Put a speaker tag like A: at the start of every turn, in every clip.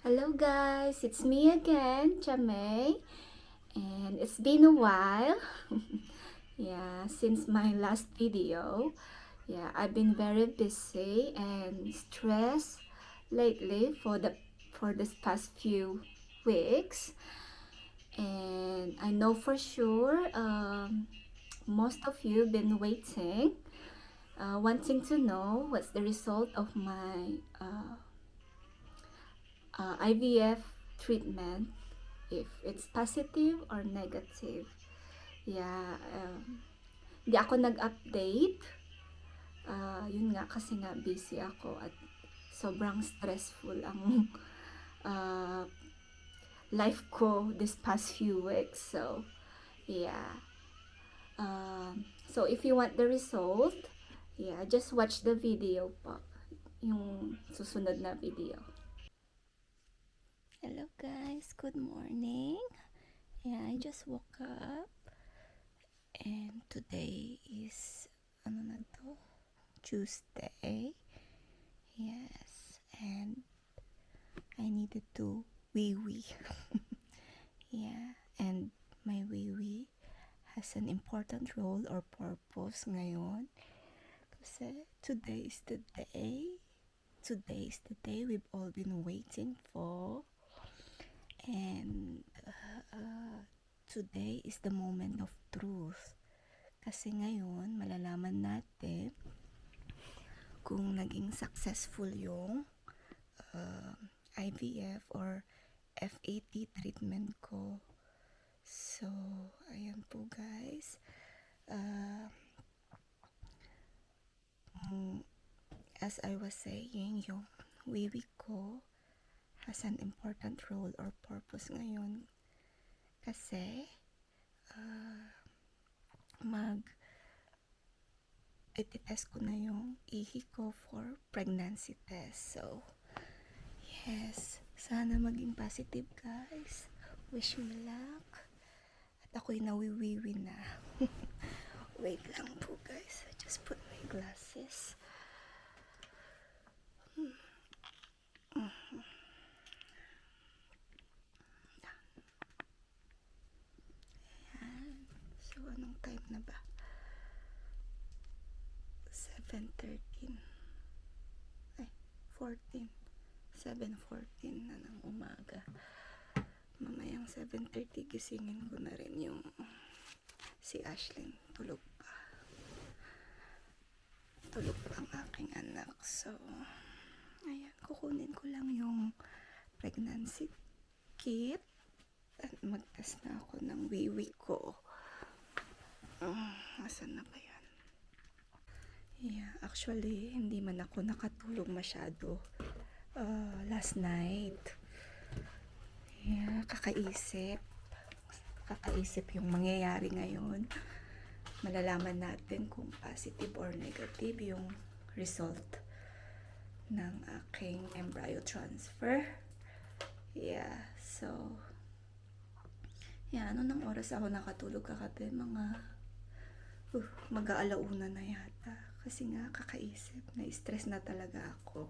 A: Hello guys, it's me again, Chamay, and it's been a while. Yeah, since my last video. Yeah, I've been very busy and stressed lately for this past few weeks, and I know for sure most of you been waiting, wanting to know what's the result of my IVF treatment, if it's positive or negative. Yeah, di ako nag-update. Yun nga, kasi nga busy ako at sobrang stressful ang uh, life ko this past few weeks. So, yeah. So, if you want the result, yeah, just watch the video po. Yung susunod na video. Hello guys, good morning. Yeah, I just woke up. And today is, ano na to? Tuesday. Yes. And I needed to wee-wee. Yeah. And my wee-wee has an important role or purpose ngayon. Kasi today is the day. Today is the day we've all been waiting for. And today is the moment of truth. Kasi ngayon, malalaman natin kung naging successful yung IVF or FAT treatment ko. So, ayan po guys. As I was saying, yung wiwi ko has an important role or purpose ngayon. Kasi, ititest ko na yung ihi ko for pregnancy test. So, yes, sana maging positive guys. Wish me luck. At ako'y nawiwiwi na. Wait lang po guys. I just put my glasses. Ayan. So, anong time na ba? 7:13. Ay, 14. 7:14 na ng umaga. Mamayang 7:30 gisingin ko na rin yung si Ashlynn. Tulog pa. Tulog pa ang aking anak. So, ayan, kukunin ko lang yung pregnancy kit at mag-test na ako ng wiwi ko. Asan na ba yan? Yeah, actually, hindi man ako nakatulog masyado last night. Yeah, kakaisip yung mangyayari ngayon. Malalaman natin kung positive or negative yung result ng aking embryo transfer. Yeah, so yeah, ano nang oras ako nakatulog kagabi? Mag-aalauna na yata. Kasi nga kakaisip, na-stress na talaga ako.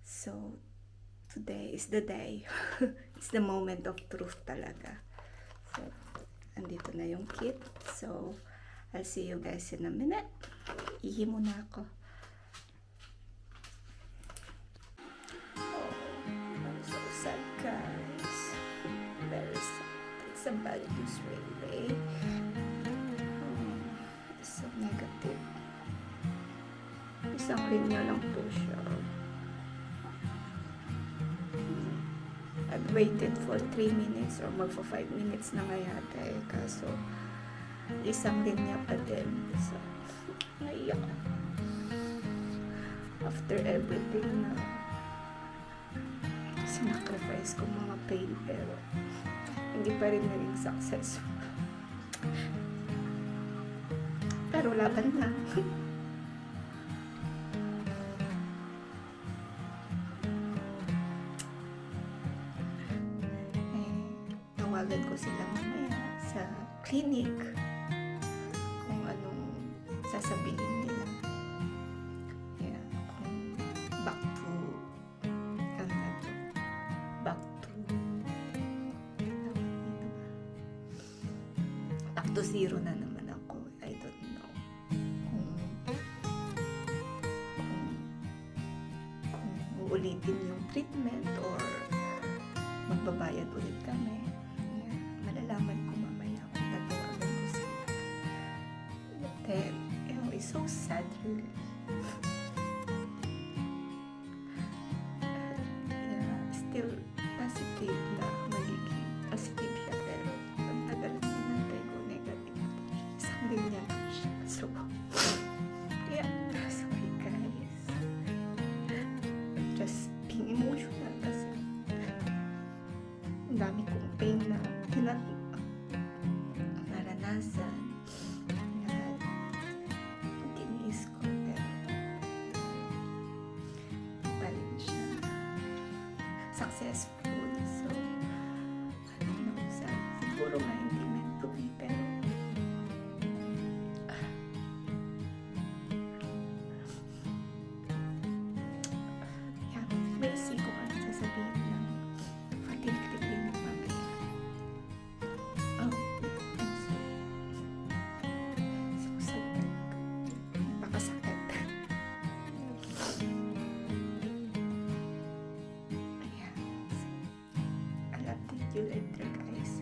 A: So, today is the day. It's the moment of truth talaga. So, andito na yung kit. So, I'll see you guys in a minute. Ihi muna ako. Oh, I'm so sad guys. Very sad. It's a bad news really. It's so negative. Isang linya lang po siya. I've waited for 3 minutes or magpa 5 minutes na nga yata eh. Kaso, isang linya pa din. So, naiyak. After everything na sinacrifice ko mga pain, pero hindi pa rin naging successful. Pero laban na. Tawagan ko sila mamaya sa clinic kung anong sasabihin nila. Yeah, kung back to to zero na naman ako. I don't know kung uulitin yung treatment or magbabayad ulit kami. Yan. Malalaman ko mamaya kung tatawagan ko sila. But then, it's so sad really. Still positive na magiging positive siya, pero ang tagal ng hinantay ko, negative na po siya. Isang ganyan po siya. So, yeah, sorry guys. Just being emotional kasi ang dami kong pain na naranasan na tiniis ko, pero pa rin siya successful. So, I don't know, siguro nga hindi meant to be, pero yeah, we'll see kung ano sasabihin ng fertility clinic mamaya. Oh, so sad. Napakasakit. You later, guys.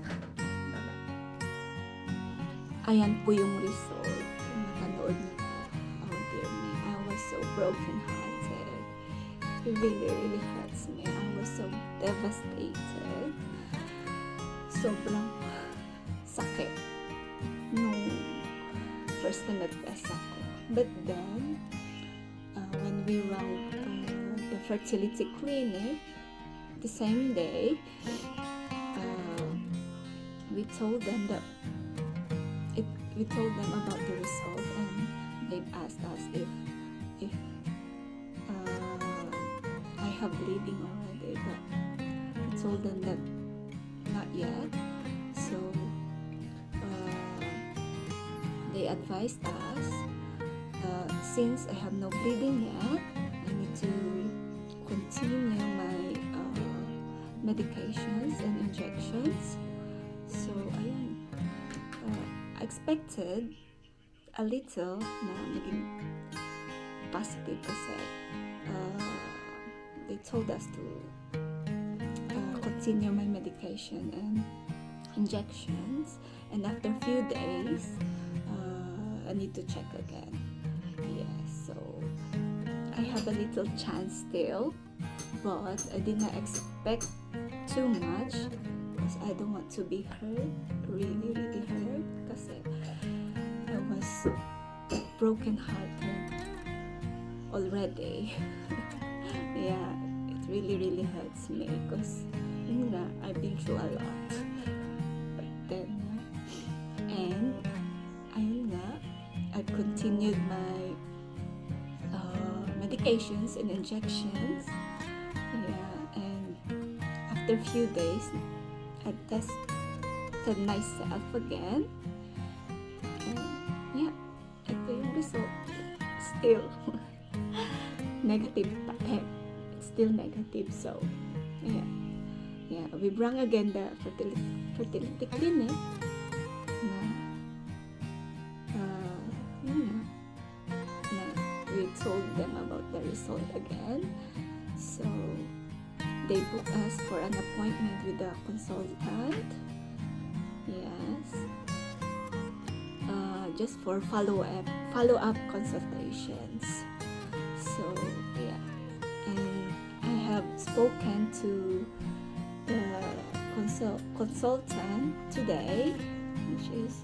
A: Ayan po yung result. Napanood niyo po. Oh dear me, I was so broken hearted. It really hurts me. I was so devastated. Sobrang sakit nung first na nag-test ako. But then, when we rang the fertility clinic the same day, we told them about the result, and they've asked us if I have bleeding already, but we told them that not yet. So they advised us, since I have no bleeding yet, I need to continue my medications and injections. So, ayun. I expected a little na naging positive kasi they told us to continue my medication and injections, and after a few days I need to check again. Yes, so I have a little chance still, but I did not expect too much because I don't want to be hurt, really hurt, kasi I was broken hearted already. Yeah, it really hurts me because yun nga, I've been through a lot. But then, and ayun nga, I've continued my medications and injections. Yeah, and after a few days, I tested myself again. And yeah, ito yung result. Still negative pa eh. It's still negative, so yeah, we brought again the fertility clinic na we told them about the result again. So they booked us for an appointment with the consultant. Yes. Just for follow-up consultations. So yeah, and I have spoken to the consultant today, which is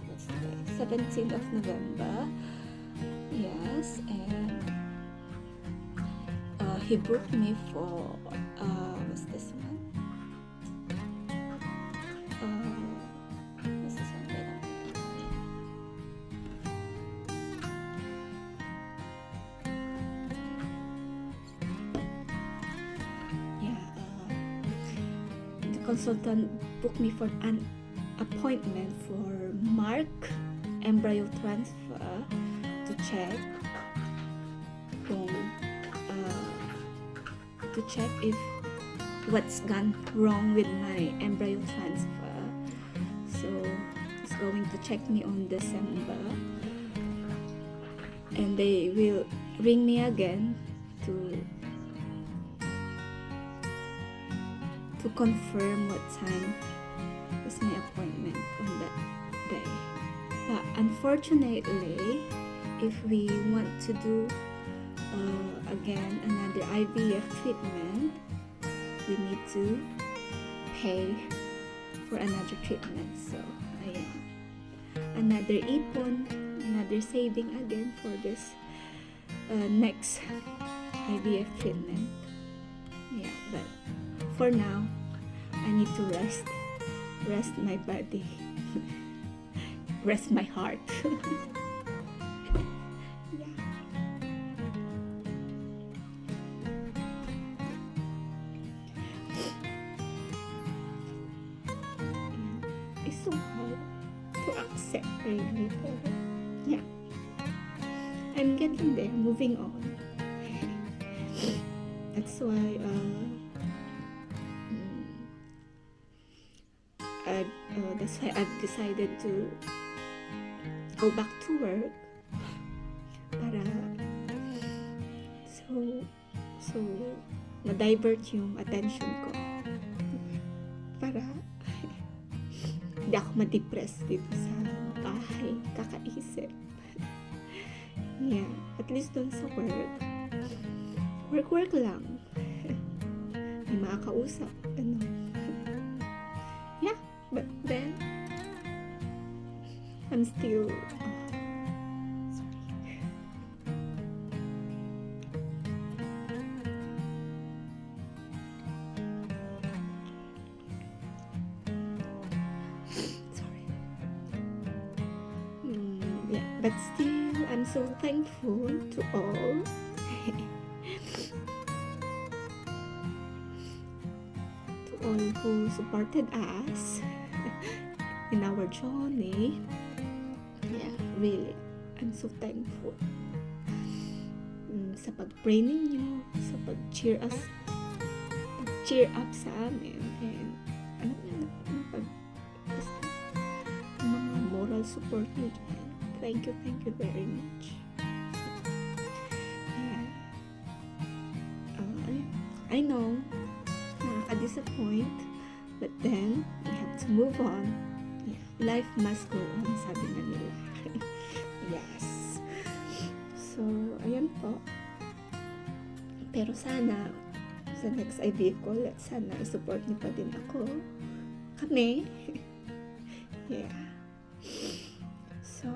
A: 17th of November. Yes, and he booked me for what's this one? What's this one? The consultant booked me for an appointment for Mark embryo transfer to check if what's gone wrong with my embryo transfer. So he's going to check me on December, and they will ring me again to confirm what time is my appointment on that day. But unfortunately, if we want to do again another IVF treatment, we need to pay for another treatment. So ayan, another ipon, another saving again for this next IVF treatment. Yeah, but for now, I need to rest my body, rest my heart. Yeah. It's so hard to accept, really. Yeah, I'm getting there, moving on. That's why I've decided to go back to work para so ma-divert yung attention ko para hindi ako ma-depress dito sa bahay kakaisip. Yeah, at least dun sa work lang, may makakausap, ano. Yeah, but then I'm still sorry. Yeah, but still I'm so thankful to all who supported us in our journey. Yeah, really, I'm so thankful sa pag-pray ninyo, sa pag-cheer up sa amin, and mga moral support niyo dyan. Thank you very much. Yeah. I know nakaka-disappoint, but then we have to move on. Yeah. Life must go on, sabi na nila. Yes. So, ayan po. Pero sana sa next IVF ko, sana i-support niyo pa din kami. Yeah. So,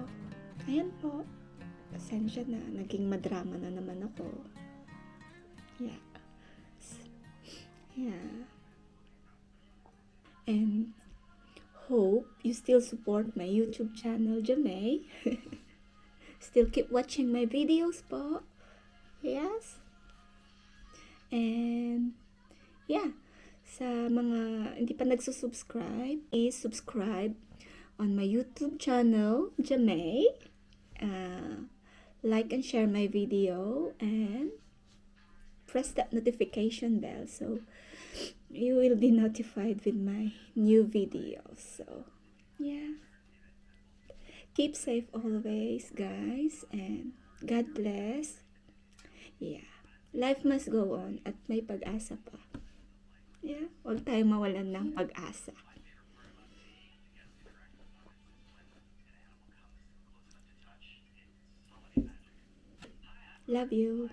A: ayan po. Pasensya na, naging madrama na naman ako. Yeah. Yeah. And hope you still support my YouTube channel, Jamay. Still keep watching my videos po. Yes. And yeah, sa mga hindi pa nagsusubscribe, please subscribe on my YouTube channel, Jamay. Like and share my video and press that notification bell so you will be notified with my new videos. So yeah, keep safe always, guys, and God bless. Yeah, life must go on at may pag-asa pa. Yeah, huwag tayong mawalan ng pag-asa. Love you.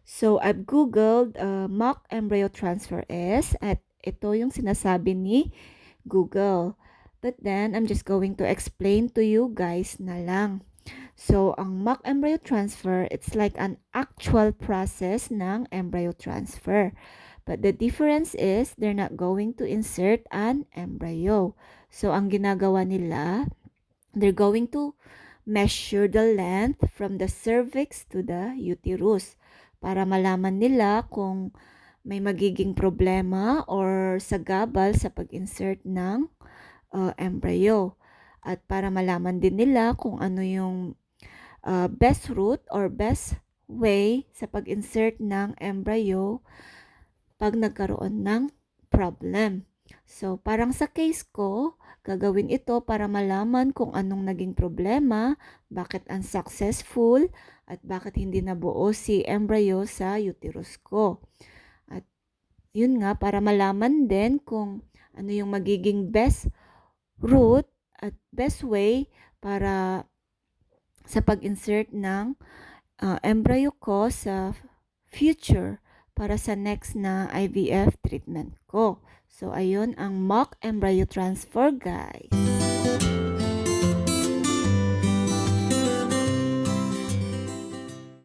A: So, I've googled mock embryo transfer is at ito yung sinasabi ni Google. But then, I'm just going to explain to you guys na lang. So, ang mock embryo transfer, it's like an actual process ng embryo transfer. But the difference is, they're not going to insert an embryo. So, ang ginagawa nila, they're going to measure the length from the cervix to the uterus para malaman nila kung may magiging problema or sagabal sa pag-insert ng embryo. At para malaman din nila kung ano yung best route or best way sa pag-insert ng embryo pag nagkaroon ng problem. So, parang sa case ko, gagawin ito para malaman kung anong naging problema, bakit unsuccessful, at bakit hindi nabuo si embryo sa uterus ko. At yun nga, para malaman din kung ano yung magiging best route at best way para sa pag-insert ng embryo ko sa future para sa next na IVF treatment ko. So, ayun ang mock embryo transfer, guys.